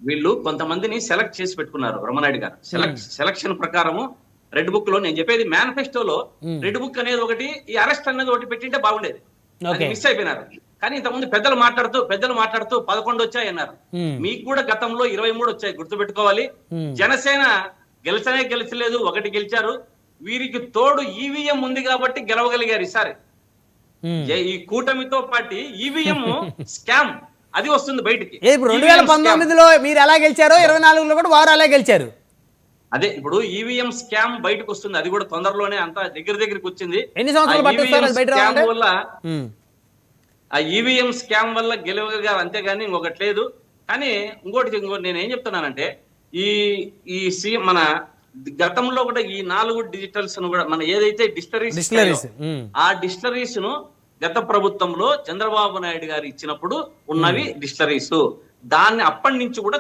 వీళ్ళు కొంతమందిని సెలెక్ట్ చేసి పెట్టుకున్నారు రమణాయుడు గారు. సెలక్షన్ ప్రకారము రెడ్ బుక్ లో నేను చెప్పేది మేనిఫెస్టోలో రెడ్ బుక్ అనేది ఒకటి, ఈ అరెస్ట్ అనేది ఒకటి పెట్టింటే బాగుండేది. అది మిస్ అయిపోయినారు. కానీ ఇంతకుముందు పెద్దలు మాట్లాడుతూ 11 వచ్చాయి అన్నారు. మీకు కూడా గతంలో 23 వచ్చాయి, గుర్తుపెట్టుకోవాలి. జనసేన గెలిచలేదు, ఒకటి గెలిచారు. వీరికి తోడు ఈవీఎం ఉంది కాబట్టి గెలవగలిగారు ఈసారి. ఈ కూటమితో పాటు ఈవీఎం స్కామ్ అది వస్తుంది బయటికి. ఇప్పుడు 2019లో మీరు ఎలా గెలిచారో 24లో కూడా వారు అలా గెలిచారు. అదే ఇప్పుడు ఈవీఎం స్కామ్ బయటకు వస్తుంది, అది కూడా తొందరలోనే అంతా దగ్గరికి వచ్చింది. ఎన్ని సంవత్సరాలు పట్టుస్తారు బయట రావాలంటే? ఆ ఈవీఎం స్కామ్ వల్ల గెలవగలిగారు, అంతేగాని ఇంకొకటి లేదు. కానీ ఇంకోటి నేను ఏం చెప్తున్నానంటే, ఈ సీఎం మన గతంలో కూడా ఈ 4 డిజిటల్స్ కూడా మన ఏదైతే డిస్టరీస్ ఆ డిస్టరీస్ ను గత ప్రభుత్వంలో చంద్రబాబు నాయుడు గారు ఇచ్చినప్పుడు ఉన్నవి డిస్టరీస్, దాన్ని అప్పటి నుంచి కూడా